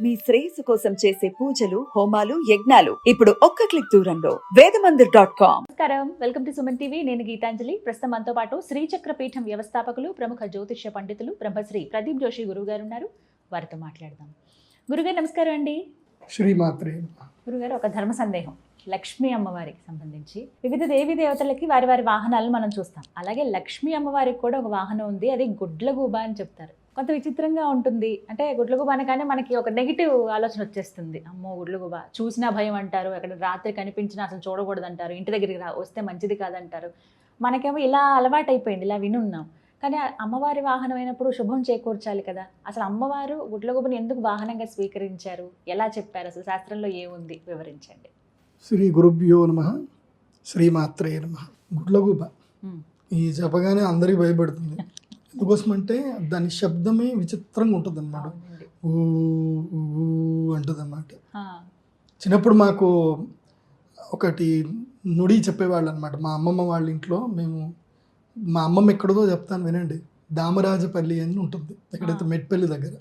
మీ శ్రేయస్సు కోసం చేసే పూజలు, హోమాలు, యజ్ఞాలు ఇప్పుడు ఒక్క క్లిక్ దూరంలో వేదమందిర్.com. నమస్కారం, వెల్కమ్ టు సుమన్ టీవీ. నేను గీతాంజలి. ప్రస్తుతం మనతో పాటు శ్రీచక్ర పీఠం వ్యవస్థాపకులు, ప్రముఖ జ్యోతిష్య పండితులు బ్రహ్మశ్రీ ప్రదీప్ జోషి గురువు గారు ఉన్నారు. వారితో మాట్లాడదాం. గురుగారు నమస్కారం అండి. శ్రీమాత్రే. గురుగారు, ఒక ధర్మ సందేహం. లక్ష్మీ అమ్మవారికి సంబంధించి వివిధ దేవీ దేవతలకి వారి వారి వాహనాలను మనం చూస్తాం. అలాగే లక్ష్మీ అమ్మవారికి కూడా ఒక వాహనం ఉంది, అది గుడ్లగూబ అని చెప్తారు. కొంత విచిత్రంగా ఉంటుంది. అంటే గుడ్లగూబ అనగానే మనకి ఒక నెగిటివ్ ఆలోచన వచ్చేస్తుంది. అమ్మో గుడ్లగూబ చూసినా భయం అంటారు, అక్కడ రాత్రి కనిపించినా అసలు చూడకూడదు అంటారు, ఇంటి దగ్గరికి వస్తే మంచిది కాదంటారు. మనకేమో ఇలా అలవాటు అయిపోయింది, ఇలా వినున్నాం. కానీ అమ్మవారి వాహనం అయినప్పుడు శుభం చేకూర్చాలి కదా. అసలు అమ్మవారు గుడ్లగూబని ఎందుకు వాహనంగా స్వీకరించారు, ఎలా చెప్పారు, అసలు శాస్త్రంలో ఏముంది వివరించండి. శ్రీ గురుభ్యో నమః. శ్రీమాత్రే నమః. గుడ్లగూబ ఈ చెప్పగానే అందరికీ భయపడుతుంది. ఎందుకోసం అంటే దాని శబ్దమే విచిత్రంగా ఉంటుంది అన్నమాట. ఊ అంటుంది అన్నమాట. చిన్నప్పుడు మాకు ఒకటి నుడి చెప్పేవాళ్ళు అనమాట. మా అమ్మమ్మ వాళ్ళ ఇంట్లో మా అమ్మమ్మ ఎక్కడదో చెప్తాను వినండి. దామరాజపల్లి అని ఉంటుంది, ఎక్కడైతే మెట్పల్లి దగ్గర.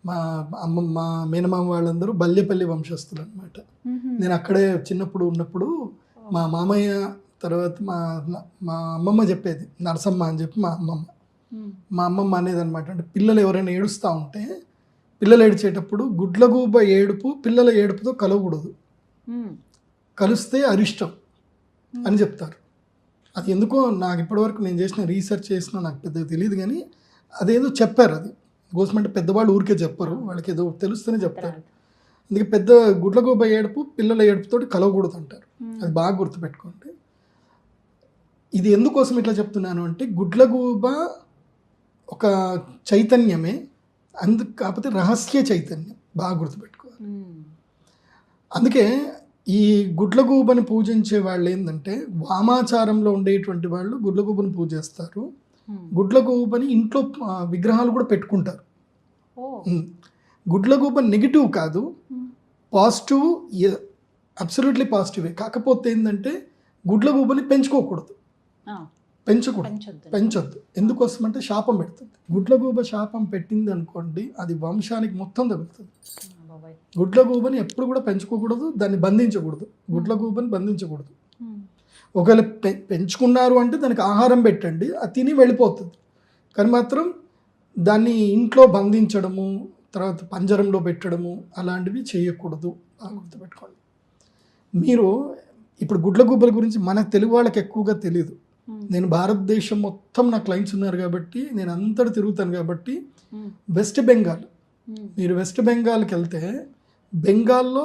మా అమ్మమ్మ మేనమామ వాళ్ళందరూ బల్యపల్లి వంశస్థులు అనమాట. నేను అక్కడే చిన్నప్పుడు ఉన్నప్పుడు మా మామయ్య తర్వాత మా అమ్మమ్మ చెప్పేది, నరసమ్మ అని చెప్పి మా అమ్మమ్మ అనేది అనమాట. అంటే పిల్లలు ఎవరైనా ఏడుస్తూ ఉంటే, పిల్లలు ఏడ్చేటప్పుడు గుడ్లగూబ ఏడుపు పిల్లల ఏడుపుతో కలవకూడదు, కలిస్తే అరిష్టం అని చెప్తారు. అది ఎందుకో నాకు ఇప్పటివరకు నేను చేసిన రీసెర్చ్ చేసినా నాకు పెద్దగా తెలియదు, కానీ అదేదో చెప్పారు. అది కోసమంటే పెద్దవాళ్ళు ఊరికే చెప్పరు, వాళ్ళకి ఏదో తెలుస్తూనే చెప్తారు. అందుకే పెద్ద గుడ్లగూబ ఏడుపు పిల్లల ఏడుపుతోటి కలవకూడదు అంటారు. అది బాగా గుర్తుపెట్టుకోండి. ఇది ఎందుకోసం ఇట్లా చెప్తున్నాను అంటే, గుడ్లగూబ ఒక చైతన్యమే, కాకపోతే రహస్య చైతన్యం, బాగా గుర్తుపెట్టుకోవాలి. అందుకే ఈ గుడ్లగూబని పూజించే వాళ్ళు ఏంటంటే, వామాచారంలో ఉండేటువంటి వాళ్ళు గుడ్లగూబని పూజిస్తారు. గుడ్లగూబని ఇంట్లో విగ్రహాలు కూడా పెట్టుకుంటారు. గుడ్లగూబ నెగిటివ్ కాదు, పాజిటివ్, అబ్సల్యూట్లీ పాజిటివే. కాకపోతే ఏంటంటే గుడ్లగూబని పెంచుకోకూడదు, పెంచొద్దు. ఎందుకోసం అంటే శాపం పెడుతుంది. గుడ్లగూబ శాపం పెట్టింది అనుకోండి, అది వంశానికి మొత్తం తగులుతుంది. గుడ్లగూబని ఎప్పుడు కూడా పెంచుకోకూడదు, దాన్ని బంధించకూడదు. గుడ్లగూబని బంధించకూడదు. ఒకవేళ పెంచుకున్నారు అంటే దానికి ఆహారం పెట్టండి, అది తిని వెళ్ళిపోతుంది. కానీ మాత్రం దాన్ని ఇంట్లో బంధించడము, తర్వాత పంజరంలో పెట్టడము అలాంటివి చేయకూడదు, బాగా గుర్తుపెట్టుకోండి. మీరు ఇప్పుడు గుడ్లగూబల గురించి మన తెలుగు వాళ్ళకి ఎక్కువగా తెలియదు. నేను భారతదేశం మొత్తం నా క్లయింట్స్ ఉన్నారు కాబట్టి, నేను అంతటా తిరుగుతాను కాబట్టి, వెస్ట్ బెంగాల్, మీరు వెస్ట్ బెంగాల్కి వెళ్తే బెంగాల్లో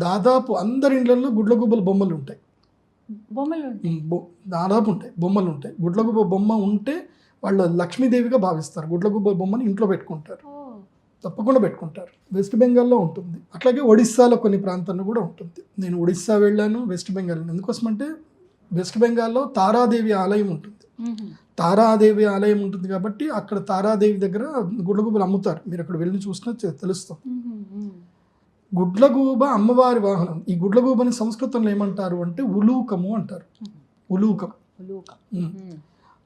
దాదాపు అందరి ఇళ్లలో గుడ్లగూబల బొమ్మలు ఉంటాయి. దాదాపు ఉంటాయి, బొమ్మలు ఉంటాయి. గుడ్లగూబ బొమ్మ ఉంటే వాళ్ళు లక్ష్మీదేవిగా భావిస్తారు. గుడ్లగూబ బొమ్మని ఇంట్లో పెట్టుకుంటారు, తప్పకుండా పెట్టుకుంటారు. వెస్ట్ బెంగాల్లో ఉంటుంది. అట్లాగే ఒడిస్సాలో కొన్ని ప్రాంతాల్లో కూడా ఉంటుంది. నేను ఒడిస్సా వెళ్ళాను, వెస్ట్ బెంగాల్. ఎందుకోసం అంటే వెస్ట్ బెంగాల్లో తారాదేవి ఆలయం ఉంటుంది. తారాదేవి ఆలయం ఉంటుంది కాబట్టి అక్కడ తారాదేవి దగ్గర గుడ్లగూబలు అమ్ముతారు. మీరు అక్కడ వెళ్ళి చూసినా తెలుస్తాం. గుడ్లగూబ అమ్మవారి వాహనం. ఈ గుడ్లగూబని సంస్కృతంలో ఏమంటారు అంటే ఉలూకము అంటారు. ఉలూకం.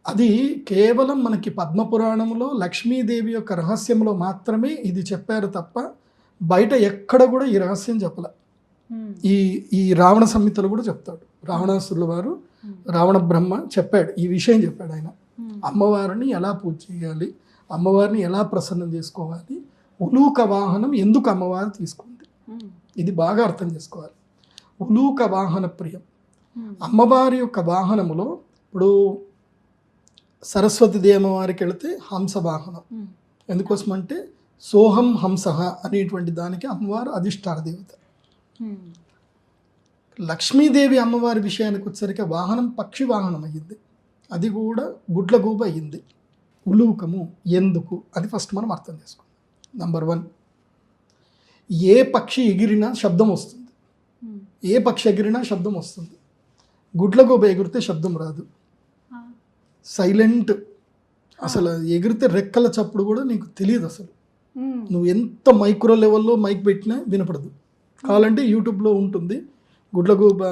అది కేవలం మనకి పద్మపురాణంలో లక్ష్మీదేవి యొక్క రహస్యంలో మాత్రమే ఇది చెప్పారు తప్ప బయట ఎక్కడ కూడా ఈ రహస్యం చెప్పలే. ఈ రావణ సంహితలు కూడా చెప్తాడు. రావణాసురుల వారు, రావణ బ్రహ్మ చెప్పాడు, ఈ విషయం చెప్పాడు ఆయన. అమ్మవారిని ఎలా పూజ చేయాలి, అమ్మవారిని ఎలా ప్రసన్నం చేసుకోవాలి, ఉలూక వాహనం ఎందుకు అమ్మవారు తీసుకుంది, ఇది బాగా అర్థం చేసుకోవాలి. ఉలూక వాహన ప్రియం. అమ్మవారి యొక్క వాహనములో ఇప్పుడు సరస్వతి అమ్మవారికి వెళితే హంస వాహనం. ఎందుకోసం అంటే సోహం హంస అనేటువంటి దానికి అమ్మవారు అధిష్టాన దేవత. లక్ష్మీదేవి అమ్మవారి విషయానికి వచ్చేసరికి వాహనం పక్షి వాహనం అయ్యింది, అది కూడా గుడ్లగూబ అయ్యింది. ఉలూకము ఎందుకు, అది ఫస్ట్ మనం అర్థం చేసుకోవాలి. నంబర్ 1, ఏ పక్షి ఎగిరినా శబ్దం వస్తుంది. ఏ పక్షి ఎగిరినా శబ్దం వస్తుంది. గుడ్లగూబ ఎగిరితే శబ్దం రాదు, సైలెంట్. అసలు ఎగిరితే రెక్కల చప్పుడు కూడా నీకు తెలియదు. అసలు నువ్వు ఎంత మైక్రో లెవెల్లో మైక్ పెట్టినా వినపడదు. కావాలంటే యూట్యూబ్లో ఉంటుంది గుడ్లగూబ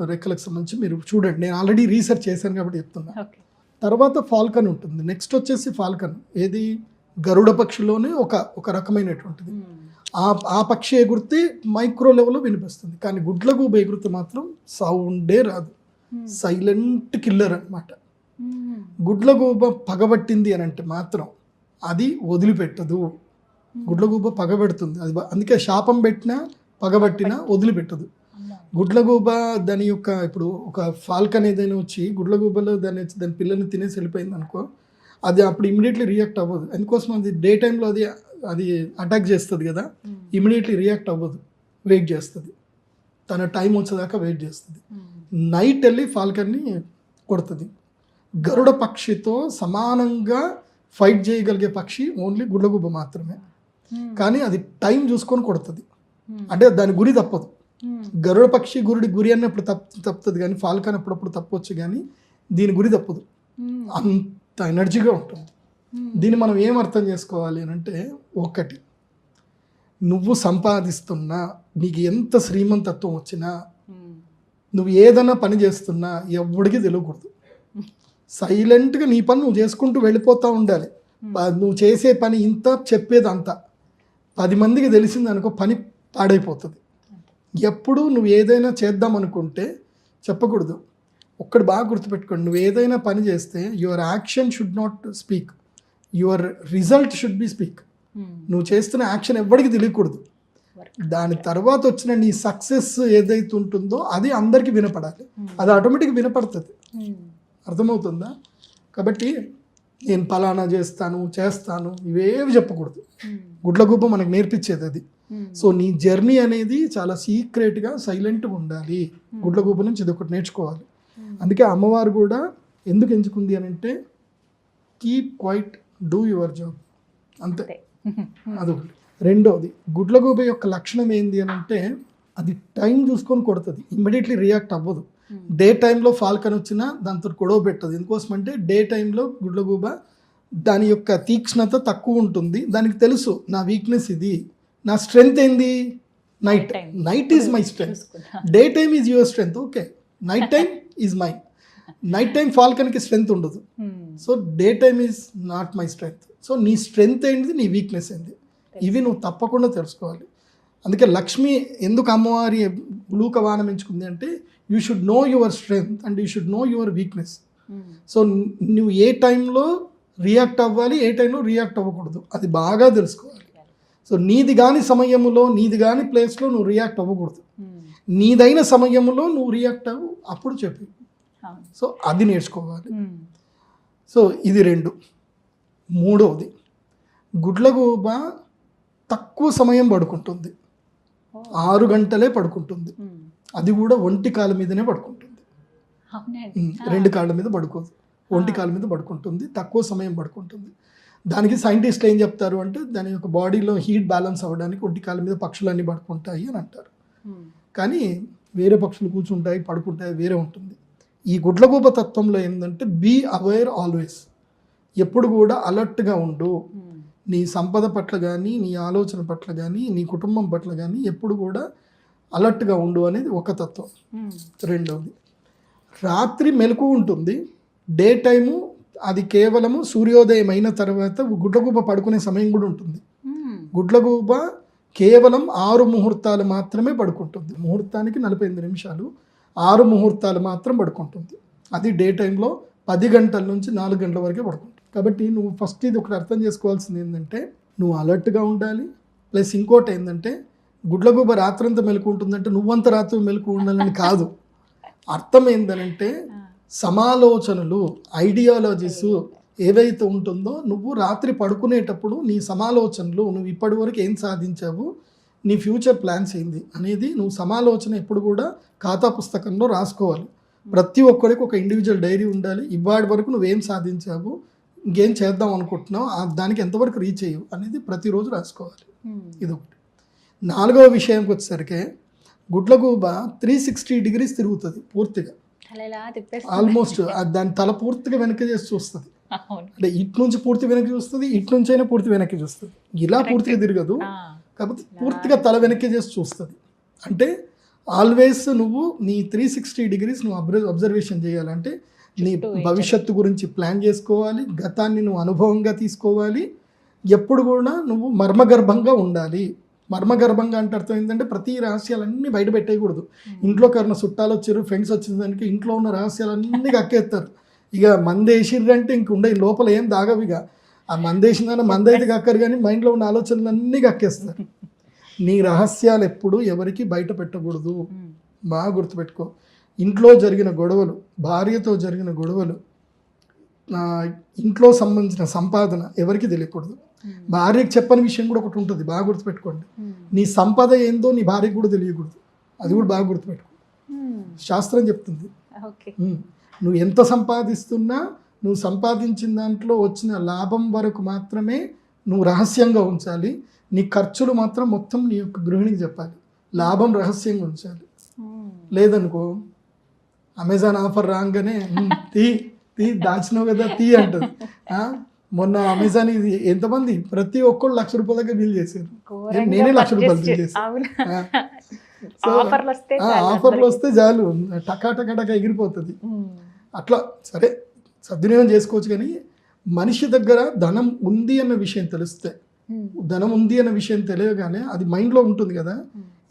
రెక్కలకు సంబంధించి, మీరు చూడండి. నేను ఆల్రెడీ రీసెర్చ్ చేశాను కాబట్టి చెప్తున్నా. తర్వాత ఫాల్కన్ ఉంటుంది. నెక్స్ట్ వచ్చేసి ఫాల్కన్ ఏది గరుడ పక్షిలోనే ఒక రకమైనటువంటిది. ఆ పక్షి ఎగురితే మైక్రో లెవెల్లో వినిపిస్తుంది, కానీ గుడ్లగూబ ఎగురితే మాత్రం సౌండే రాదు. సైలెంట్ కిల్లర్ అనమాట. గుడ్లగూబ పగబట్టింది అని అంటే మాత్రం అది వదిలిపెట్టదు. గుడ్లగూబ పగబెడుతుంది, అది అందుకే శాపం పెట్టినా పగబట్టినా వదిలిపెట్టదు. గుడ్లగూబ దాని యొక్క ఇప్పుడు ఒక ఫాల్కన్ ఏదైనా వచ్చి గుడ్లగూబలో దాని పిల్లల్ని తినేసి వెళ్ళిపోయింది అనుకో, అది అప్పుడు ఇమీడియట్లీ రియాక్ట్ అవ్వదు. అందుకోసం అది డే టైంలో అది అటాక్ చేస్తుంది కదా, ఇమీడియట్లీ రియాక్ట్ అవ్వదు, వెయిట్ చేస్తుంది, తన టైం వచ్చేదాకా వెయిట్ చేస్తుంది. నైట్ వెళ్ళి ఫాల్కన్ని కొడుతుంది. గరుడ పక్షితో సమానంగా ఫైట్ చేయగలిగే పక్షి ఓన్లీ గుడ్లగూబ మాత్రమే, కానీ అది టైం చూసుకొని కొడుతుంది, అంటే దాని గురి తప్పదు. గరుడ పక్షి గురి అన్నప్పుడు తప్పుతుంది, కానీ ఫాల్కన్ అప్పుడప్పుడు తప్పవచ్చు, కానీ దీని గురి తప్పదు, అంత ఎనర్జీగా ఉంటుంది. దీన్ని మనం ఏం అర్థం చేసుకోవాలి అని అంటే, ఒకటి, నువ్వు సంపాదిస్తున్నా, నీకు ఎంత శ్రీమంతత్వం వచ్చినా, నువ్వు ఏదైనా పని చేస్తున్నా ఎవడికి తెలియకూడదు. సైలెంట్గా నీ పని నువ్వు చేసుకుంటూ వెళ్ళిపోతూ ఉండాలి. నువ్వు చేసే పని ఇంత, చెప్పేది అంత. 10 మందికి తెలిసింది అనుకో, పని పాడైపోతుంది. ఎప్పుడు నువ్వు ఏదైనా చేద్దాం అనుకుంటే చెప్పకూడదు. ఒక్కడు బాగా గుర్తుపెట్టుకోండి, నువ్వు ఏదైనా పని చేస్తే your action should not speak, your result should be speak. నువ్వు చేస్తున్న యాక్షన్ ఎవరికి తెలియకూడదు. దాని తర్వాత వచ్చిన నీ సక్సెస్ ఏదైతే ఉంటుందో అది అందరికీ వినపడాలి, అది ఆటోమేటిక్గా వినపడుతుంది. అర్థమవుతుందా? కాబట్టి నేను పలానా చేస్తాను ఇవేవి చెప్పకూడదు. గుడ్లగూబ మనకు నేర్పించేది అది. సో నీ జర్నీ అనేది చాలా సీక్రెట్గా సైలెంట్గా ఉండాలి. గుడ్లగూబ నుంచి ఇది ఒకటి నేర్చుకోవాలి. అందుకే అమ్మవారు కూడా ఎందుకు ఎంచుకుంది అని అంటే, keep quiet, do your job, అంతే. అదొకటి. రెండోది, గుడ్లగూబ యొక్క లక్షణం ఏంది అని అంటే, అది టైం చూసుకొని కొడుతుంది, ఇమ్మీడియట్లీ రియాక్ట్ అవ్వదు. డే టైంలో ఫాల్కన్ వచ్చినా దాంతో గొడవ పెట్టదు. ఎందుకోసం అంటే డే టైంలో గుడ్లగూబ దాని యొక్క తీక్ష్ణత తక్కువ ఉంటుంది. దానికి తెలుసు నా వీక్నెస్ ఇది, నా స్ట్రెంగ్త్ ఏంది, night is my strength, day time is your strength. Okay, night time is my, night time ఫాల్కన్కి స్ట్రెంగ్త్ ఉండదు. So day time is not my strength. So నీ స్ట్రెంగ్త్ ఏంటిది, నీ వీక్నెస్ ఏంటి, ఇవి నువ్వు తప్పకుండా తెలుసుకోవాలి. అందుకే లక్ష్మి ఎందుకు అమ్మవారి ఉలూక వాహనం ఎంచుకుంది అంటే, you should know your strength and you should know your weakness. So నువ్వు ఏ టైంలో రియాక్ట్ అవ్వాలి, ఏ టైంలో రియాక్ట్ అవ్వకూడదు, అది బాగా తెలుసుకోవాలి. సో నీది కాని సమయంలో, నీది కాని ప్లేస్లో నువ్వు రియాక్ట్ అవ్వకూడదు. నీదైన సమయంలో నువ్వు రియాక్ట్ అవ్వు, అప్పుడు చెప్పి. సో అది నేర్చుకోవాలి. సో ఇది 2. మూడవది, గుడ్లగూబ తక్కువ సమయం పడుకుంటుంది, 6 గంటలే పడుకుంటుంది. అది కూడా ఒంటి కాళ్ళ మీదనే పడుకుంటుంది, 2 కాళ్ళ మీద పడుకోదు, ఒంటి కాళ్ళ మీద పడుకుంటుంది, తక్కువ సమయం పడుకుంటుంది. దానికి సైంటిస్టులు ఏం చెప్తారు అంటే, దాని యొక్క బాడీలో హీట్ బ్యాలెన్స్ అవ్వడానికి ఒంటి కాళ్ళ మీద పక్షులన్నీ పడుకుంటాయి అని అంటారు. కానీ వేరే పక్షులు కూర్చుంటాయి, పడుకుంటాయి, వేరే ఉంటుంది. ఈ గుడ్లగూబ తత్వంలో ఏంటంటే, బీ అవేర్ ఆల్వేస్, ఎప్పుడు కూడా అలర్ట్గా ఉండు. నీ సంపద పట్ల కానీ, నీ ఆలోచన పట్ల కానీ, నీ కుటుంబం పట్ల కానీ ఎప్పుడు కూడా అలర్ట్గా ఉండు అనేది ఒక తత్వం. రెండవది, రాత్రి మెలకు ఉంటుంది, డే టైము అది కేవలము సూర్యోదయం అయిన తర్వాత గుడ్లగూబ పడుకునే సమయం కూడా ఉంటుంది. గుడ్లగూబ కేవలం 6 ముహూర్తాలు మాత్రమే పడుకుంటుంది. ముహూర్తానికి 48 నిమిషాలు, 6 ముహూర్తాలు మాత్రం పడుకుంటుంది. అది డే టైంలో 10 గంటల నుంచి 4 గంటల వరకే పడుకుంటుంది. కాబట్టి నువ్వు ఫస్ట్ ఇది ఒకటి అర్థం చేసుకోవాల్సింది ఏంటంటే, నువ్వు అలర్ట్గా ఉండాలి. ప్లస్ ఇంకోటి ఏంటంటే, గుడ్లగూబ రాత్రంతా మెలకు ఉంటుందంటే నువ్వంత రాత్రి మెలకు ఉండాలని కాదు. అర్థం ఏంటంటే, సమాలోచనలు, ఐడియాలజీస్ ఏవైతే ఉంటుందో, నువ్వు రాత్రి పడుకునేటప్పుడు నీ సమాలోచనలు, నువ్వు ఇప్పటి వరకు ఏం సాధించావు, నీ ఫ్యూచర్ ప్లాన్స్ ఏంది అనేది నువ్వు సమాలోచన ఎప్పుడు కూడా ఖాతా పుస్తకంలో రాసుకోవాలి. ప్రతి ఒక్కరికి ఒక ఇండివిజువల్ డైరీ ఉండాలి. ఇవాటి వరకు నువ్వేం సాధించావు, ఇంకేం చేద్దాం అనుకుంటున్నావు, దానికి ఎంతవరకు రీచ్ అయ్యావు అనేది ప్రతిరోజు రాసుకోవాలి. ఇది ఒకటి. 4వ విషయంకి వచ్చేసరికి, గుడ్లగూబ 360 degrees తిరుగుతుంది పూర్తిగా, ఆల్మోస్ట్ దాని తల పూర్తిగా వెనక్కి చేసి చూస్తుంది. అంటే ఇటు నుంచి పూర్తి వెనక్కి చూస్తుంది, ఇటు నుంచి అయినా పూర్తి వెనక్కి చూస్తుంది. ఇలా పూర్తిగా తిరగదు, కాకపోతే పూర్తిగా తల వెనక్కి చేసి చూస్తుంది. అంటే ఆల్వేస్ నువ్వు నీ 360 degrees నువ్వు అబ్జర్వేషన్ చేయాలంటే, నీ భవిష్యత్తు గురించి ప్లాన్ చేసుకోవాలి, గతాన్ని నువ్వు అనుభవంగా తీసుకోవాలి, ఎప్పుడు కూడా నువ్వు మర్మగర్భంగా ఉండాలి. మర్మగర్భంగా అంటే అర్థం ఏంటంటే ప్రతి రహస్యాలన్నీ బయట పెట్టేయకూడదు. ఇంట్లోకి ఎవరైనా చుట్టాలు వచ్చారు, ఫ్రెండ్స్ వచ్చిందానికి ఇంట్లో ఉన్న రహస్యాలన్నీ కక్కేస్తారు. ఇక మందేసిర్రంటే ఇంక ఉండే లోపల ఏం దాగవు. ఇక ఆ మందేసిందని మందైతే కక్కరు, కానీ మైండ్లో ఉన్న ఆలోచనలన్నీ కక్కేస్తారు. నీ రహస్యాలు ఎప్పుడు ఎవరికి బయట పెట్టకూడదు. బాగా గుర్తుపెట్టుకో. ఇంట్లో జరిగిన గొడవలు, భార్యతో జరిగిన గొడవలు, ఇంట్లో సంబంధించిన సంపాదన ఎవరికి తెలియకూడదు. భార్యకి చెప్పని విషయం కూడా ఒకటి ఉంటుంది, బాగా గుర్తుపెట్టుకోండి. నీ సంపద ఏందో నీ భార్యకు కూడా తెలియకూడదు. అది కూడా బాగా గుర్తుపెట్టుకో. శాస్త్రం చెప్తుంది. నువ్వు ఎంత సంపాదిస్తున్నా నువ్వు సంపాదించిన దాంట్లో వచ్చిన లాభం వరకు మాత్రమే నువ్వు రహస్యంగా ఉంచాలి. నీ ఖర్చులు మాత్రం మొత్తం నీ యొక్క గృహిణికి చెప్పాలి. లాభం రహస్యంగా ఉంచాలి. లేదనుకో అమెజాన్ ఆఫర్ రాగానే తీ దాచినావు కదా తీ అంటుంది. మొన్న అమెజాన్ ఇది ఎంతమంది ప్రతి ఒక్కళ్ళు ₹1,00,000 దాకా బిల్ చేశారు. నేనే ₹1,00,000 బిల్ చేశాను. సో ఆఫర్లు వస్తే చాలు టకా ఎగిరిపోతుంది. అట్లా సరే సద్వినియోగం చేసుకోవచ్చు. కానీ మనిషి దగ్గర ధనం ఉంది అన్న విషయం తెలిస్తే, ధనం ఉంది అన్న విషయం తెలియగానే అది మైండ్లో ఉంటుంది కదా,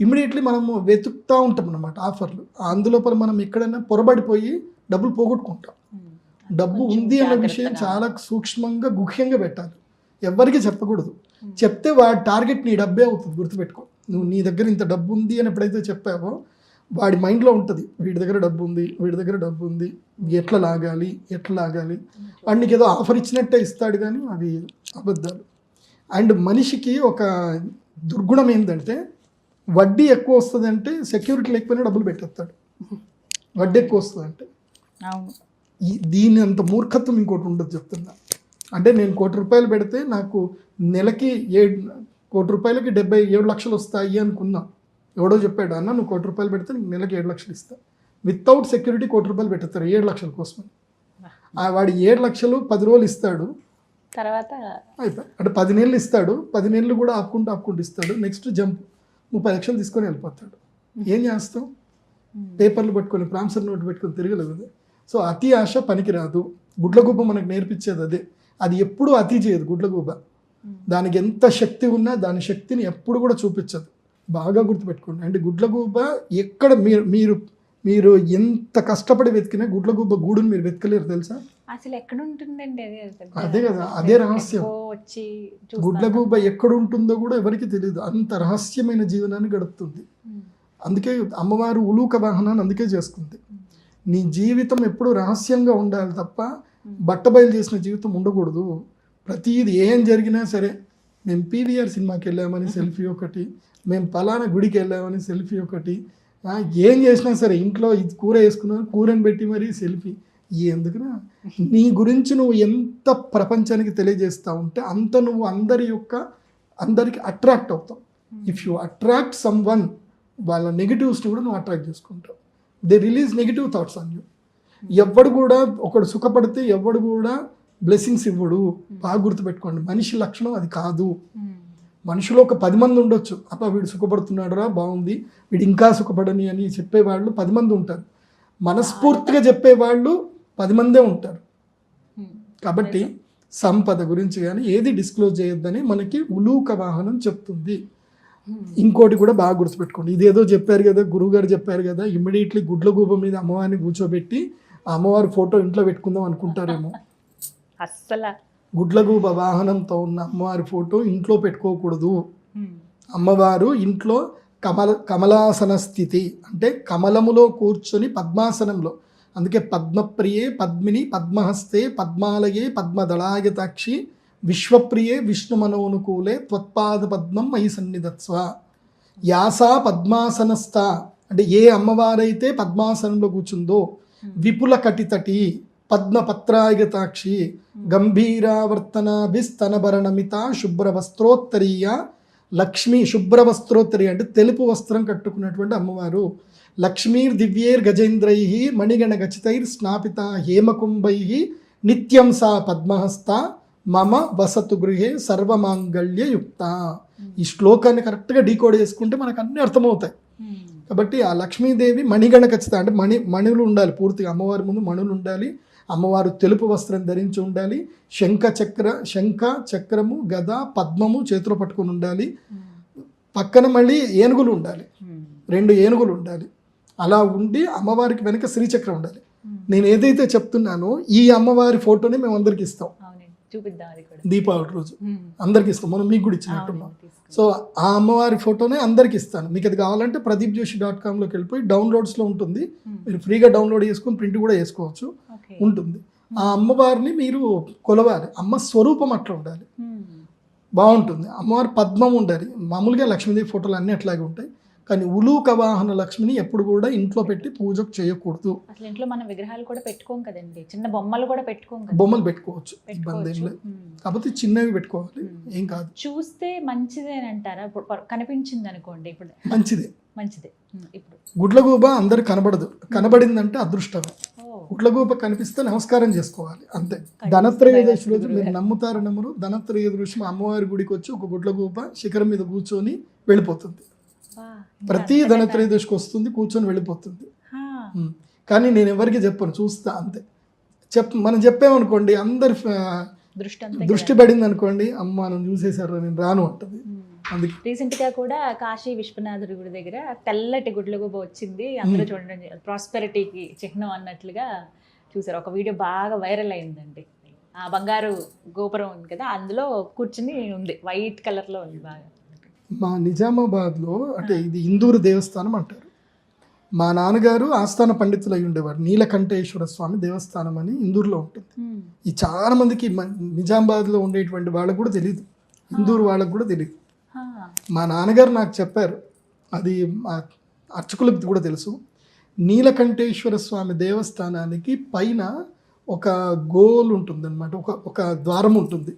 ఇమ్మీడియట్లీ మనము వెతుకుతూ ఉంటాం అన్నమాట ఆఫర్లు. అందులోపల మనం ఎక్కడైనా పొరబడిపోయి డబ్బులు పోగొట్టుకుంటాం. డబ్బు ఉంది అన్న విషయం చాలా సూక్ష్మంగా గుహ్యంగా పెట్టాలి. ఎవరికి చెప్పకూడదు. చెప్తే వాడి టార్గెట్ నీ డబ్బే అవుతుంది. గుర్తుపెట్టుకో. నువ్వు నీ దగ్గర ఇంత డబ్బు ఉంది అని ఎప్పుడైతే చెప్పావో వాడి మైండ్లో ఉంటుంది, వీడి దగ్గర డబ్బు ఉంది, వీడి దగ్గర డబ్బు ఉంది, ఎట్లా లాగాలి. వాడికి ఏదో ఆఫర్ ఇచ్చినట్టే ఇస్తాడు, కానీ అవి అబద్ధాలు. అండ్ మనిషికి ఒక దుర్గుణం ఏంటంటే వడ్డీ ఎక్కువ వస్తుంది అంటే సెక్యూరిటీ లేకపోయినా డబ్బులు పెట్టేస్తాడు. వడ్డీ ఎక్కువ వస్తుంది అంటే దీని అంత మూర్ఖత్వం ఇంకోటి ఉండదు చెప్తున్నా. అంటే నేను ₹1,00,000 పెడితే నాకు నెలకి ₹1,00,000కి 77 లక్షలు వస్తాయి అనుకున్నా. ఎవడో చెప్పాడు, అన్న నువ్వు ₹1,00,000 పెడితే నీకు నెలకి 7 లక్షలు ఇస్తా. వితౌట్ సెక్యూరిటీ ₹1,00,000 పెట్టేస్తారు 7 లక్షల కోసం. వాడు 7 లక్షలు 10 రోజులు ఇస్తాడు, తర్వాత అయిపోయి అంటే 10 నెలలు ఇస్తాడు. 10 నెలలు కూడా ఆపుకుంటూ ఇస్తాడు. నెక్స్ట్ జంప్ 30 లక్షలు తీసుకొని వెళ్ళిపోతాడు. ఏం చేస్తాం? పేపర్లు పట్టుకొని ప్రామిసర్ నోట్ పెట్టుకొని తిరగలేదు. సో అతి ఆశ పనికిరాదు. గుడ్లగూబ మనకు నేర్పించేది అదే. అది ఎప్పుడు అతి చేయదు గుడ్లగూబ. దానికి ఎంత శక్తి ఉన్నా దాని శక్తిని ఎప్పుడు కూడా చూపించదు. బాగా గుర్తుపెట్టుకోండి. అంటే గుడ్లగూబ ఎక్కడ మీరు మీరు ఎంత కష్టపడి వెతికినా గుడ్లగూబ గూడుని మీరు వెతకలేరు తెలుసా? అసలు ఎక్కడ ఉంటుందండి? అదే కదా, అదే రహస్యం. గుడ్లగూబ ఎక్కడ ఉంటుందో కూడా ఎవరికి తెలియదు. అంత రహస్యమైన జీవనాన్ని గడుపుతుంది. అందుకే అమ్మవారు ఉలూక వాహనాన్ని అందుకే చేసుకుంది. నీ జీవితం ఎప్పుడు రహస్యంగా ఉండాలి తప్ప బట్టబయలు చేసిన జీవితం ఉండకూడదు. ప్రతిది ఏం జరిగినా సరే, మేము PVR సినిమాకి వెళ్ళామని సెల్ఫీ ఒకటి, మేము పలానా గుడికి వెళ్ళామని సెల్ఫీ ఒకటి, ఏం చేసినా సరే ఇంట్లో ఇది కూర వేసుకున్నాను కూరని పెట్టి మరీ సెల్ఫీ. ఎందుకునా? నీ గురించి నువ్వు ఎంత ప్రపంచానికి తెలియజేస్తూ ఉంటే అంత నువ్వు అందరికి అట్రాక్ట్ అవుతావు. If you attract some one, వాళ్ళ నెగిటివ్స్ని కూడా నువ్వు అట్రాక్ట్ చేసుకుంటావు. They release negative thoughts on you. ఎవడు కూడా ఒకడు సుఖపడితే ఎవడు కూడా బ్లెస్సింగ్స్ ఇవ్వడు. బాగా గుర్తుపెట్టుకోండి. మనిషి లక్షణం అది కాదు. మనుషులు ఒక 10 మంది ఉండొచ్చు. అబ్బా వీడు సుఖపడుతున్నాడురా బాగుంది, వీడు ఇంకా సుఖపడని అని చెప్పేవాళ్ళు 10 మంది ఉంటారు. మనస్ఫూర్తిగా చెప్పేవాళ్ళు 10 మందే ఉంటారు. కాబట్టి సంపద గురించి కానీ ఏది డిస్క్లోజ్ చేయొద్దని మనకి ఉలూక వాహనం చెప్తుంది. ఇంకోటి కూడా బాగా గుర్తుపెట్టుకోండి. ఇదేదో చెప్పారు కదా, గురువుగారు చెప్పారు కదా, ఇమ్మీడియట్లీ గుడ్లగూబ మీద అమ్మవారిని కూర్చోబెట్టి ఆ అమ్మవారి ఫోటో ఇంట్లో పెట్టుకుందాం అనుకుంటారేమో. అస్సలు గుడ్లగూబ వాహనంతో ఉన్న అమ్మవారి ఫోటో ఇంట్లో పెట్టుకోకూడదు. అమ్మవారు ఇంట్లో కమలాసన స్థితి అంటే కమలములో కూర్చొని పద్మాసనంలో. అందుకే పద్మప్రియే పద్మిని పద్మహస్తే పద్మాలయే పద్మదళాయతాక్షి విశ్వప్రియే విష్ణు మనోనుకూలే త్వత్పాద పద్మం మయి సన్నిధత్స్వ. యాసా పద్మాసనస్థ అంటే ఏ అమ్మవారైతే పద్మాసనంలో కూర్చుందో, విపుల కటితటి పద్మపత్రాయతాక్షి గంభీరావర్తనాభిస్తనభరణమిత శుభ్రవస్త్రోత్తరీయ లక్ష్మీ. శుభ్రవస్త్రోత్తరీయ అంటే తెలుపు వస్త్రం కట్టుకున్నటువంటి అమ్మవారు. లక్ష్మీర్ దివ్యేర్ గజేంద్రై మణిగణ గచితైర్ స్నాపిత హేమకుంభై నిత్యం సా పద్మహస్త మమ వసతు గృహే సర్వమాంగళ్యయుక్త. ఈ శ్లోకాన్ని కరెక్ట్గా డీకోడ్ చేసుకుంటే మనకు అన్నీ అర్థమవుతాయి. కాబట్టి ఆ లక్ష్మీదేవి మణిగణ ఖచ్చిత అంటే మణులు ఉండాలి. పూర్తిగా అమ్మవారి ముందు మణులు ఉండాలి. అమ్మవారు తెలుపు వస్త్రం ధరించి ఉండాలి. శంఖ చక్రము గద పద్మము చేతిలో పట్టుకొని ఉండాలి. పక్కన మళ్ళీ ఏనుగులు ఉండాలి, 2 ఏనుగులు ఉండాలి. అలా ఉండి అమ్మవారికి వెనక శ్రీచక్రం ఉండాలి. నేను ఏదైతే చెప్తున్నానో ఈ అమ్మవారి ఫోటోని మేము అందరికి ఇస్తాం చూపిద్దాం అది కూడా దీపావళి రోజు అందరికి ఇస్తాం, మనం మీకు కూడా ఇచ్చినట్టున్నాం. సో ఆ అమ్మవారి ఫోటోనే అందరికి ఇస్తాను. మీకు అది కావాలంటే pradeepjoshi.comలోకి వెళ్ళిపోయి డౌన్లోడ్స్లో ఉంటుంది, మీరు ఫ్రీగా డౌన్లోడ్ చేసుకొని ప్రింట్ కూడా చేసుకోవచ్చు, ఉంటుంది. ఆ అమ్మవారిని మీరు కొలవాలి, అమ్మ స్వరూపం అట్లా ఉండాలి, బాగుంటుంది. అమ్మవారి పద్మం ఉండాలి. మామూలుగా లక్ష్మీదేవి ఫోటోలు అన్నీ అట్లాగే ఉంటాయి, కానీ ఉలూక వాహన లక్ష్మిని ఎప్పుడు కూడా ఇంట్లో పెట్టి పూజకు చేయకూడదు. అసలు ఇంట్లో మనం విగ్రహాలు కూడా పెట్టుకోం కదండి, చిన్న బొమ్మలు కూడా పెట్టుకోం కదా. బొమ్మలు పెట్టుకోవచ్చు, ఇబ్బంది ఏం లేదు, కాకపోతే చిన్నవి పెట్టుకోవాలి, ఏం కాదు. చూస్తే మంచిదే అని అంటారా? కనిపించింది అనుకోండి ఇప్పుడు మంచిదే, మంచిదే. ఇప్పుడు గుడ్లగూబ అందరు కనబడదు, కనబడిందంటే అదృష్టమే. గుడ్లగూబ కనిపిస్తే నమస్కారం చేసుకోవాలి అంతే. ధనత్రయోదశి రోజు మీరు నమ్ముతారు నమ్మరు, ధనత్రయోదశి అమ్మవారి గుడికి వచ్చి ఒక గుడ్లగూబ శిఖరం మీద కూర్చొని వెళ్ళిపోతుంది. ప్రతి ధనత్రయోదశికి వస్తుంది, కూర్చొని వెళ్ళిపోతుంది. కానీ నేను ఎవరికి చెప్పను, చూస్తా అంతే. మనం చెప్పామనుకోండి అందరు దృష్టి పడింది అనుకోండి, అమ్మ మనం చూసేసారు నేను రాను అంటది. అందుకే రీసెంట్ గా కూడా కాశీ విశ్వనాథుడి గుడి దగ్గర తెల్లటి గుడ్లగూబ వచ్చింది, అందరూ చూడండి ప్రాస్పెరిటీకి చిహ్నం అన్నట్లుగా చూసారు. ఒక వీడియో బాగా వైరల్ అయిందండి. ఆ బంగారు గోపురం ఉంది కదా, అందులో కూర్చుని ఉంది, వైట్ కలర్ లో ఉంది బాగా. మా నిజామాబాద్లో అంటే ఇది ఇందూరు దేవస్థానం అంటారు. మా నాన్నగారు ఆస్థాన పండితులు అయి ఉండేవారు. నీలకంఠేశ్వర స్వామి దేవస్థానం అని ఇందూరులో ఉంటుంది. ఈ చాలా మందికి నిజామాబాద్లో ఉండేటువంటి వాళ్ళకు కూడా తెలియదు, ఇందూరు వాళ్ళకు కూడా తెలియదు. మా నాన్నగారు నాకు చెప్పారు, అది అర్చకులకు కూడా తెలుసు. నీలకంఠేశ్వర స్వామి దేవస్థానానికి పైన ఒక గోల్ ఉంటుంది అనమాట, ఒక ద్వారం ఉంటుంది.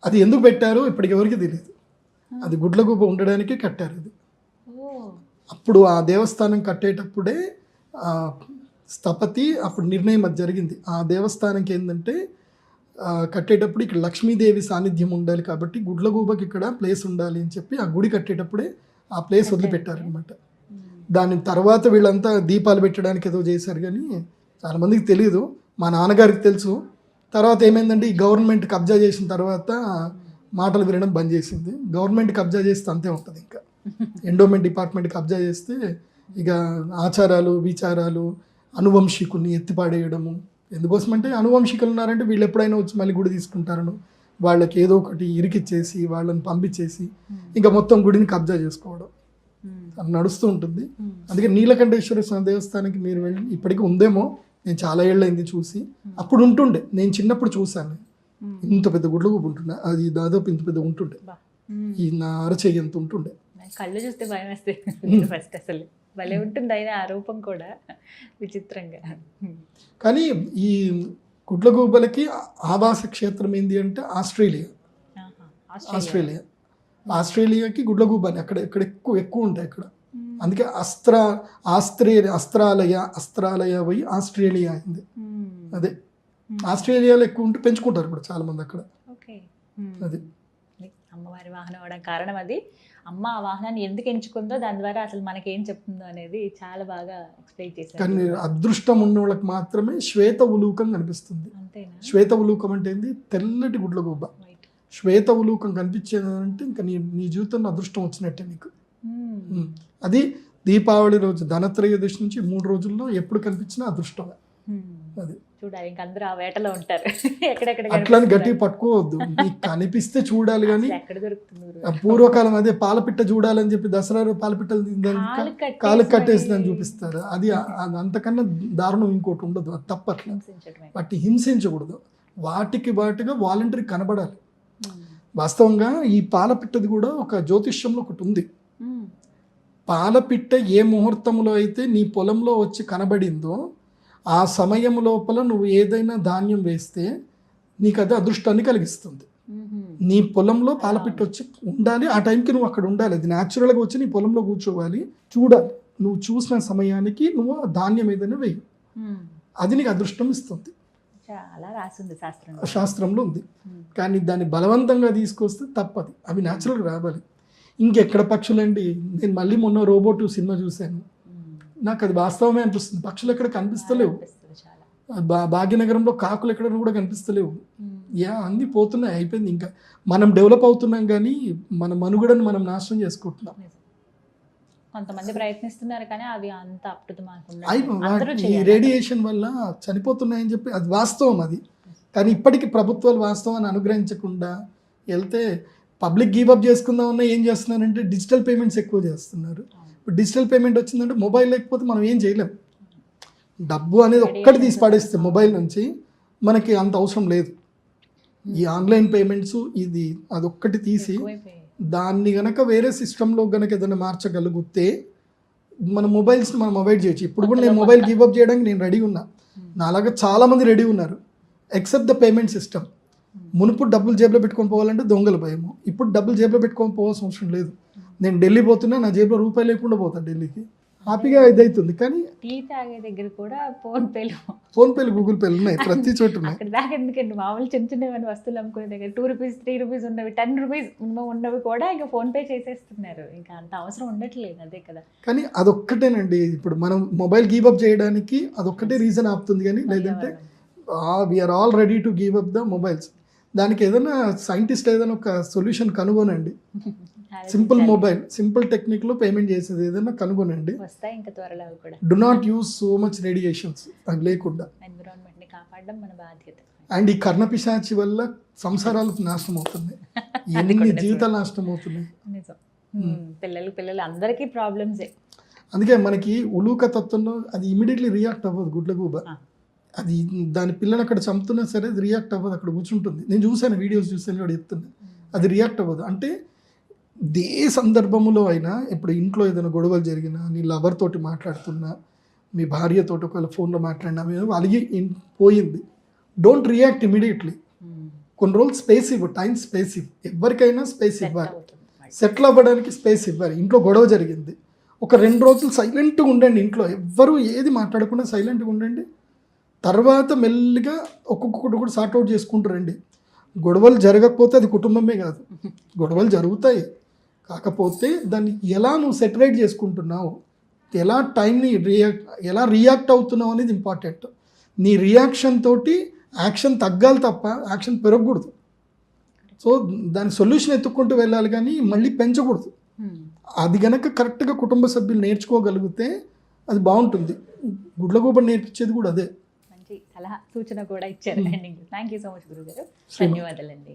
అది ఎందుకు పెట్టారో ఇప్పటికి ఎవరికి తెలియదు. అది గుడ్లగూబ ఉండడానికి కట్టారు అది. అప్పుడు ఆ దేవస్థానం కట్టేటప్పుడే స్థపతి అప్పుడు నిర్ణయం అది జరిగింది. ఆ దేవస్థానంకి ఏంటంటే కట్టేటప్పుడు ఇక్కడ లక్ష్మీదేవి సాన్నిధ్యం ఉండాలి కాబట్టి గుడ్లగూబకి ఇక్కడ ప్లేస్ ఉండాలి అని చెప్పి ఆ గుడి కట్టేటప్పుడే ఆ ప్లేస్ వదిలిపెట్టారనమాట. దాని తర్వాత వీళ్ళంతా దీపాలు పెట్టడానికి ఏదో చేశారు, కానీ చాలామందికి తెలియదు. మా నాన్నగారికి తెలుసు. తర్వాత ఏమైందంటే ఈ గవర్నమెంట్ కబ్జా చేసిన తర్వాత మాటలు వినడం బంద్ చేసింది. గవర్నమెంట్ కబ్జా చేస్తే అంతే ఉంటుంది, ఇంకా ఎండోమెంట్ డిపార్ట్మెంట్ కబ్జా చేస్తే ఇక ఆచారాలు విచారాలు అనువంశికుల్ని ఎత్తిపాడేయడము. ఎందుకోసమంటే అనువంశికులు ఉన్నారంటే వీళ్ళు ఎప్పుడైనా వచ్చి మళ్ళీ గుడి తీసుకుంటారను వాళ్ళకి ఏదో ఒకటి ఇరికిచ్చేసి వాళ్ళని పంపించేసి ఇంకా మొత్తం గుడిని కబ్జా చేసుకోవడం అది నడుస్తూ ఉంటుంది. అందుకే నీలకంఠేశ్వర స్వామి దేవస్థానానికి మీరు వెళ్ళి ఇప్పటికీ ఉందేమో, నేను చాలా ఏళ్ళైంది చూసి. అప్పుడు ఉంటుండే, నేను చిన్నప్పుడు చూశాను, ఇంత పెద్ద గుడ్లగూబ ఉంటుండే, అది దాదాపు ఇంత పెద్ద ఉంటుండే, ఈ నా అరచేయి ఎంత ఉంటుండే. కళ్ళు చూస్తే భయం వేస్తే ఫస్ట్ అసలు భలే ఉంటుంది, అయినా ఆ రూపం కూడా విచిత్రంగా. కానీ ఈ గుడ్లగూబలకి ఆవాస క్షేత్రం ఏంటి అంటే ఆస్ట్రేలియాకి గుడ్లగూబ అని అక్కడ ఎక్కువ ఉంటాయి అక్కడ. అందుకే అస్త్రాలయ పోయి ఆస్ట్రేలియా అయింది. అదే ఆస్ట్రేలియాలో ఎక్కువ ఉంటే పెంచుకుంటారు కూడా చాలా మంది అక్కడ. అది అమ్మవారి వాహనం అవడం కారణం అది. అమ్మ ఆ వాహనాన్ని ఎందుకు ఎంచుకుందో, దాని ద్వారా అసలు మనకేం చెప్తుందో అనేది చాలా బాగా ఎక్స్ప్లెయిన్ చేశారు. కానీ అదృష్టం ఉన్న వాళ్ళకి మాత్రమే శ్వేత ఉలూకం కనిపిస్తుంది. శ్వేత ఉలూకం అంటే ఏంది? తెల్లటి గుడ్లగూబ. శ్వేత ఉలూకం కనిపించేదంటే ఇంకా నీ జీవితంలో అదృష్టం వచ్చినట్టే నీకు. అది దీపావళి రోజు ధనత్రయోదశి నుంచి 3 రోజుల్లో ఎప్పుడు కనిపించినా అదృష్టమే. అది చూడాలి, ఇంకా అందరూ ఆ వేటలో ఉంటారు. ఎక్కడెక్కడ అట్లని గట్టిగా పట్టుకోవద్దు, నీకు కనిపిస్తే చూడాలి. కానీ ఎక్కడ దొరుకుతుంది? పూర్వకాలం అదే పాలపిట్ట చూడాలని చెప్పి దసరా పాలపిట్టలు కాలు కట్టేసిందని చూపిస్తారు. అది అంతకన్నా దారుణం ఇంకోటి ఉండదు, అది తప్పట్లేదు. వాటిని హింసించకూడదు, వాటిగా వాలంటరీ కనబడాలి. వాస్తవంగా ఈ పాలపిట్టది కూడా ఒక జ్యోతిష్యంలో ఒకటి ఉంది. పాలపిట్ట ఏ ముహూర్తంలో అయితే నీ పొలంలో వచ్చి కనబడిందో ఆ సమయం లోపల నువ్వు ఏదైనా ధాన్యం వేస్తే నీకు అది అదృష్టాన్ని కలిగిస్తుంది. నీ పొలంలో పాలపిట్ట వచ్చి ఉండాలి, ఆ టైంకి నువ్వు అక్కడ ఉండాలి. అది న్యాచురల్గా వచ్చి నీ పొలంలో కూర్చోవాలి, చూడాలి. నువ్వు చూసిన సమయానికి నువ్వు ధాన్యం ఏదైనా వేయి, అది నీకు అదృష్టం ఇస్తుంది. చాలా రాసింది శాస్త్రంలో ఉంది. కానీ దాన్ని బలవంతంగా తీసుకొస్తే తప్పది, అవి న్యాచురల్గా రావాలి. ఇంకెక్కడ పక్షులండి, నేను మళ్ళీ మొన్న రోబోట్ సినిమా చూశాను, నాకు అది వాస్తవమే అనిపిస్తుంది. పక్షులు ఎక్కడ కనిపిస్తలేవు. భాగ్యనగరంలో కాకులు ఎక్కడ కూడా కనిపిస్తలేవు. అన్నీ పోతున్నాయి, అయిపోయింది. ఇంకా మనం డెవలప్ అవుతున్నాం కానీ మన మనుగడను మనం నాశనం చేసుకుంటున్నాం. కొంతమంది ప్రయత్నిస్తున్నారు కానీ అవి అంత ఈ రేడియేషన్ వల్ల చనిపోతున్నాయని చెప్పి అది వాస్తవం అది. కానీ ఇప్పటికీ ప్రభుత్వాలు వాస్తవాన్ని అనుగ్రహించకుండా వెళ్తే పబ్లిక్ గివప్ చేసుకుందామన్నా ఏం చేస్తున్నారంటే డిజిటల్ పేమెంట్స్ ఎక్కువ చేస్తున్నారు. ఇప్పుడు డిజిటల్ పేమెంట్ వచ్చిందంటే మొబైల్ లేకపోతే మనం ఏం చేయలేం. డబ్బు అనేది ఒక్కటి తీసి పడేస్తే మొబైల్ నుంచి మనకి అంత అవసరం లేదు. ఈ ఆన్లైన్ పేమెంట్స్ ఇది అదొక్కటి తీసి దాన్ని గనక వేరే సిస్టంలో గనక ఏదైనా మార్చగలిగితే మన మొబైల్స్ని మనం అవాయిడ్ చేయొచ్చు. ఇప్పుడు కూడా నేను మొబైల్ గివప్ చేయడానికి నేను రెడీ ఉన్నా, నాలాగా చాలామంది రెడీ ఉన్నారు. Except the payment system. మునుపు డబ్బులు జేబులో పెట్టుకొని పోవాలంటే దొంగల భయము, ఇప్పుడు డబ్బులు జేబులో పెట్టుకొని పోవాల్సిన అవసరం లేదు. నేను ఢిల్లీ పోతున్నా, నా జేబులో రూపాయి లేకుండా పోతాను ఢిల్లీకి, హ్యాపీగా ఇదవుతుంది. కానీ టీ తాగే దగ్గర కూడా ఫోన్ పేలు గూగుల్ పేలు ఉన్నాయి, ప్రతి చోటు ఉన్నాయి. అక్కడ దాకా ఎందుకండి, మామూలు చిన్న చిన్న వస్తువులు అమ్ముకునే దగ్గర 2 రూపీస్ 3 రూపీస్ ఉన్నవి 10 రూపీస్ ఉన్నవి కూడా ఇంకా ఫోన్ పే చేసేస్తున్నారు. ఇంకా అంత అవసరం ఉండట్లేదు. అదే కదా. కానీ అదొక్కటేనండి, ఇప్పుడు మనం మొబైల్ గివ్ అప్ చేయడానికి అదొక్కటే రీజన్ ఆపుతుంది. కానీ లేదంటే we're all ready to give up the mobiles. దానికి ఏదైనా సైంటిస్ట్ ఏదైనా ఒక సొల్యూషన్ కనుగొనండి. సింపుల్ మొబైల్, సింపుల్ టెక్నిక్లో పేమెంట్ చేసేది ఏదైనా కనుగొనండి. వస్తాయి ఇంకా త్వరలో కూడా. Do not use so much radiations. అది లేకుండా ఎన్విరాన్మెంట్ని కాపాడడం మన బాధ్యత. అండ్ ఈ కర్ణపిశాచి వల్ల సంసారాలు నాశనం అవుతున్నాయి, ఎన్ని జీవితాలు నాశనం అవుతున్నాయి. నిజం. పిల్లలు అందరికీ ప్రాబ్లమ్సే. అందుకే మనకి ఉలూక తత్వంలో అది ఇమీడియట్లీ రియాక్ట్ అవ్వదు. గుడ్లగూబ అది దాని పిల్లని అక్కడ చంపుతున్నా సరే అది రియాక్ట్ అవ్వదు, అక్కడ కూర్చుంటుంది. నేను చూసాను, వీడియోస్ చూసాను, కూడా చెప్తున్నా అది రియాక్ట్ అవ్వదు. అంటే ఏ సందర్భంలో అయినా, ఇప్పుడు ఇంట్లో ఏదైనా గొడవలు జరిగినా, నీ లవర్ తోటి మాట్లాడుతున్నా, మీ భార్యతోటి ఒకవేళ ఫోన్లో మాట్లాడినా, అలిగి పోయింది, డోంట్ రియాక్ట్ ఇమీడియట్లీ. కొన్ని రోజులు స్పేస్ ఇవ్వు, టైం స్పేస్ ఇవ్వు. ఎవరికైనా స్పేస్ ఇవ్వాలి, సెటిల్ అవ్వడానికి స్పేస్ ఇవ్వాలి. ఇంట్లో గొడవ జరిగింది, ఒక 2 రోజులు సైలెంట్గా ఉండండి. ఇంట్లో ఎవ్వరూ ఏది మాట్లాడకుండా సైలెంట్గా ఉండండి. తర్వాత మెల్లిగా ఒక్కొక్కటి కూడా సార్ట్అవుట్ చేసుకుంటారండి. గొడవలు జరగకపోతే అది కుటుంబమే కాదు, గొడవలు జరుగుతాయి. కాకపోతే దాన్ని ఎలా నువ్వు సెటరేట్ చేసుకుంటున్నావు, ఎలా టైంని ఎలా రియాక్ట్ అవుతున్నావు అనేది ఇంపార్టెంట్. నీ రియాక్షన్ తోటి యాక్షన్ తగ్గాలి తప్ప యాక్షన్ పెరగకూడదు. సో దాని సొల్యూషన్ ఎత్తుక్కుంటూ వెళ్ళాలి కానీ మళ్ళీ పెంచకూడదు. అది గనక కరెక్ట్గా కుటుంబ సభ్యులు నేర్చుకోగలిగితే అది బాగుంటుంది. గుడ్లగూబ నేర్పించేది కూడా అదే. మంచి సలహా సూచన కూడా ఇచ్చారు. థ్యాంక్ యూ సో మచ్ గురుగారు. ధన్యవాదాలండి.